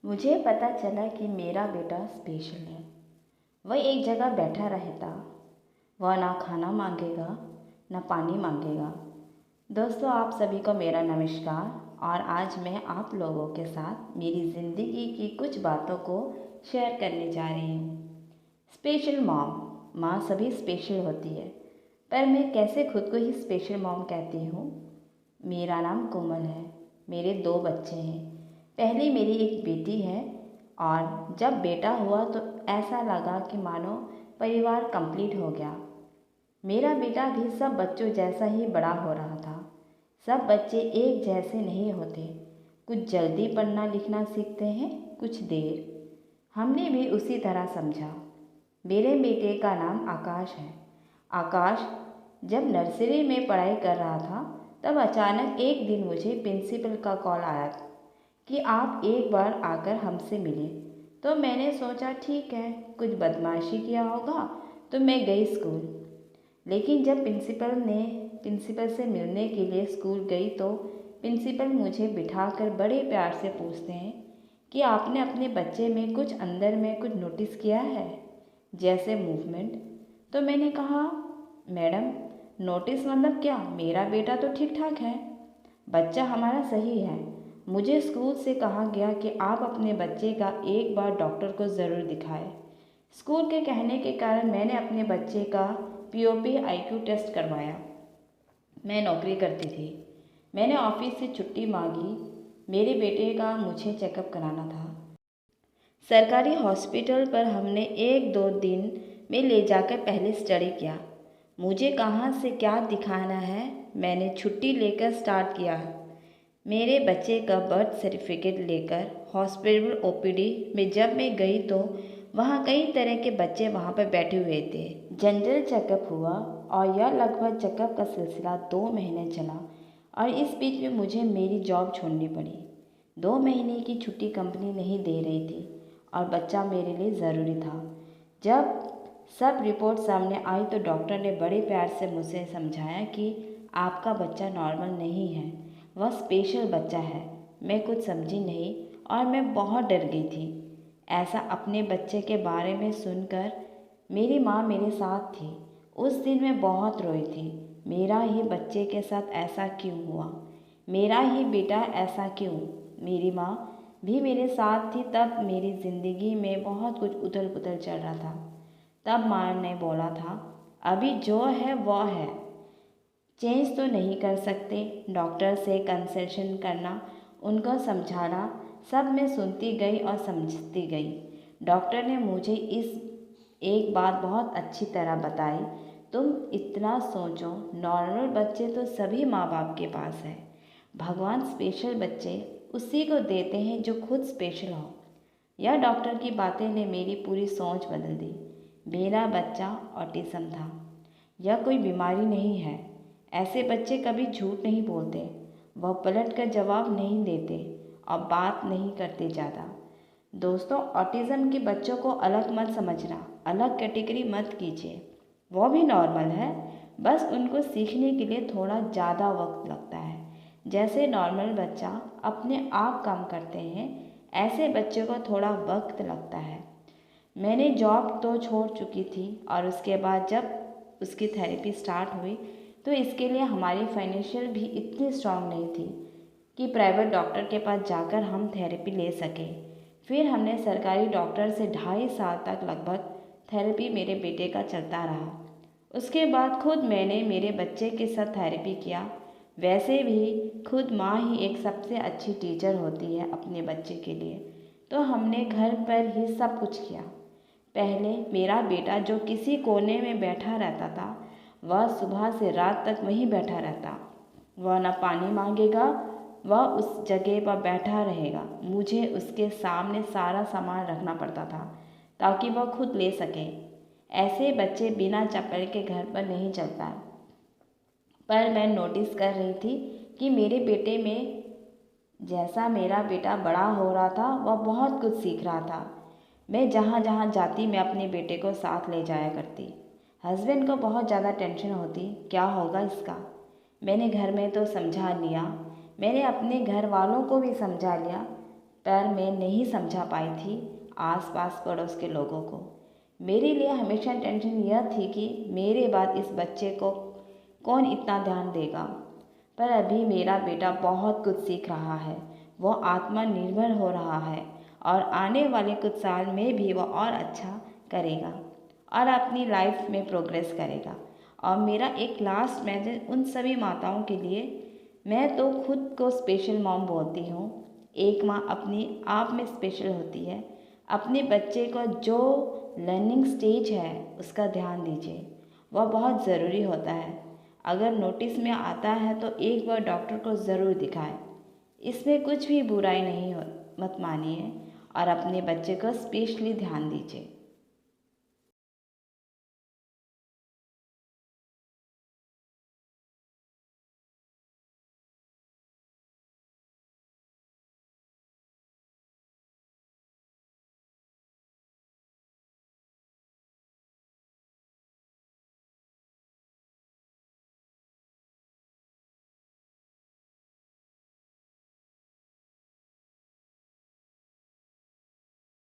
मुझे पता चला कि मेरा बेटा स्पेशल है। वह एक जगह बैठा रहता, वह ना खाना मांगेगा ना पानी मांगेगा। दोस्तों, आप सभी को मेरा नमस्कार। और आज मैं आप लोगों के साथ मेरी ज़िंदगी की कुछ बातों को शेयर करने जा रही हूँ। Special mom. माँ सभी स्पेशल होती है, पर मैं कैसे खुद को ही स्पेशल मॉम कहती हूँ। मेरा नाम कोमल है। मेरे 2 बच्चे हैं। पहली मेरी एक बेटी है, और जब बेटा हुआ तो ऐसा लगा कि मानो परिवार कंप्लीट हो गया। मेरा बेटा भी सब बच्चों जैसा ही बड़ा हो रहा था। सब बच्चे एक जैसे नहीं होते। कुछ जल्दी पढ़ना लिखना सीखते हैं, कुछ देर। हमने भी उसी तरह समझा। मेरे बेटे का नाम आकाश है। आकाश जब नर्सरी में पढ़ाई कर रहा था, तब अचानक एक दिन मुझे प्रिंसिपल का कॉल आया कि आप एक बार आकर हमसे मिलें। तो मैंने सोचा ठीक है, कुछ बदमाशी किया होगा, तो मैं गई स्कूल। लेकिन जब प्रिंसिपल से मिलने के लिए स्कूल गई तो प्रिंसिपल मुझे बिठाकर बड़े प्यार से पूछते हैं कि आपने अपने बच्चे में कुछ अंदर में कुछ नोटिस किया है, जैसे मूवमेंट। तो मैंने कहा, मैडम, नोटिस मतलब क्या, मेरा बेटा तो ठीक ठाक है, बच्चा हमारा सही है। मुझे स्कूल से कहा गया कि आप अपने बच्चे का एक बार डॉक्टर को ज़रूर दिखाएं। स्कूल के कहने के कारण मैंने अपने बच्चे का पीओपी आईक्यू टेस्ट करवाया। मैं नौकरी करती थी। मैंने ऑफिस से छुट्टी मांगी। मेरे बेटे का मुझे चेकअप कराना था। सरकारी हॉस्पिटल पर हमने 1-2 दिन में ले जाकर पहले स्टडी किया। मुझे कहाँ से क्या दिखाना है, मैंने छुट्टी लेकर स्टार्ट किया। मेरे बच्चे का बर्थ सर्टिफिकेट लेकर हॉस्पिटल ओपीडी में जब मैं गई तो वहाँ कई तरह के बच्चे वहाँ पर बैठे हुए थे। जनरल चेकअप हुआ और यह लगभग चेकअप का सिलसिला 2 महीने चला, और इस बीच में मुझे मेरी जॉब छोड़नी पड़ी। 2 महीने की छुट्टी कंपनी नहीं दे रही थी, और बच्चा मेरे लिए ज़रूरी था। जब सब रिपोर्ट सामने आई तो डॉक्टर ने बड़े प्यार से मुझसे समझाया कि आपका बच्चा नॉर्मल नहीं है, वह स्पेशल बच्चा है। मैं कुछ समझी नहीं और मैं बहुत डर गई थी। ऐसा अपने बच्चे के बारे में सुनकर मेरी माँ मेरे साथ थी। उस दिन मैं बहुत रोई थी। मेरा ही बच्चे के साथ ऐसा क्यों हुआ, मेरा ही बेटा ऐसा क्यों। मेरी माँ भी मेरे साथ थी। तब मेरी ज़िंदगी में बहुत कुछ उथल पुथल चल रहा था। तब माँ ने बोला था, अभी जो है वो है, चेंज तो नहीं कर सकते। डॉक्टर से कंसल्टेशन करना, उनको समझाना, सब मैं सुनती गई और समझती गई। डॉक्टर ने मुझे एक बात बहुत अच्छी तरह बताई, तुम इतना सोचो, नॉर्मल बच्चे तो सभी माँ बाप के पास है। भगवान स्पेशल बच्चे उसी को देते हैं जो खुद स्पेशल हो। यह डॉक्टर की बातें ने मेरी पूरी सोच बदल दी। मेरा बच्चा ऑटिज्म था। यह कोई बीमारी नहीं है। ऐसे बच्चे कभी झूठ नहीं बोलते, वह पलट कर जवाब नहीं देते और बात नहीं करते ज़्यादा। दोस्तों, ऑटिज्म के बच्चों को अलग मत समझना, अलग कैटेगरी मत कीजिए। वो भी नॉर्मल है, बस उनको सीखने के लिए थोड़ा ज़्यादा वक्त लगता है। जैसे नॉर्मल बच्चा अपने आप काम करते हैं, ऐसे बच्चों को थोड़ा वक्त लगता है। मैंने जॉब तो छोड़ चुकी थी, और उसके बाद जब उसकी थेरेपी स्टार्ट हुई तो इसके लिए हमारी फाइनेंशियल भी इतनी स्ट्रांग नहीं थी कि प्राइवेट डॉक्टर के पास जाकर हम थेरेपी ले सकें। फिर हमने सरकारी डॉक्टर से 2.5 साल तक लगभग थेरेपी मेरे बेटे का चलता रहा। उसके बाद खुद मैंने मेरे बच्चे के साथ थेरेपी किया। वैसे भी खुद माँ ही एक सबसे अच्छी टीचर होती है अपने बच्चे के लिए, तो हमने घर पर ही सब कुछ किया। पहले मेरा बेटा जो किसी कोने में बैठा रहता था, वह सुबह से रात तक वहीं बैठा रहता। वह न पानी मांगेगा, वह उस जगह पर बैठा रहेगा। मुझे उसके सामने सारा सामान रखना पड़ता था ताकि वह खुद ले सके। ऐसे बच्चे बिना चप्पल के घर पर नहीं चल पाए। पर मैं नोटिस कर रही थी कि मेरे बेटे में, जैसा मेरा बेटा बड़ा हो रहा था, वह बहुत कुछ सीख रहा था। मैं जहाँ जहाँ जाती मैं अपने बेटे को साथ ले जाया करती। हस्बैंड को बहुत ज़्यादा टेंशन होती, क्या होगा इसका। मैंने घर में तो समझा लिया, मैंने अपने घर वालों को भी समझा लिया, पर मैं नहीं समझा पाई थी आसपास पड़ोस के लोगों को। मेरे लिए हमेशा टेंशन यह थी कि मेरे बाद इस बच्चे को कौन इतना ध्यान देगा। पर अभी मेरा बेटा बहुत कुछ सीख रहा है, वो आत्मनिर्भर हो रहा है और आने वाले कुछ साल में भी वो और अच्छा करेगा और अपनी लाइफ में प्रोग्रेस करेगा। और मेरा एक लास्ट मैसेज उन सभी माताओं के लिए, मैं तो खुद को स्पेशल मॉम बोलती हूँ। एक माँ अपनी आप में स्पेशल होती है। अपने बच्चे को जो लर्निंग स्टेज है उसका ध्यान दीजिए, वह बहुत ज़रूरी होता है। अगर नोटिस में आता है तो एक बार डॉक्टर को ज़रूर दिखाएं। इसमें कुछ भी बुराई नहीं हो, मत मानिए और अपने बच्चे को स्पेशली ध्यान दीजिए।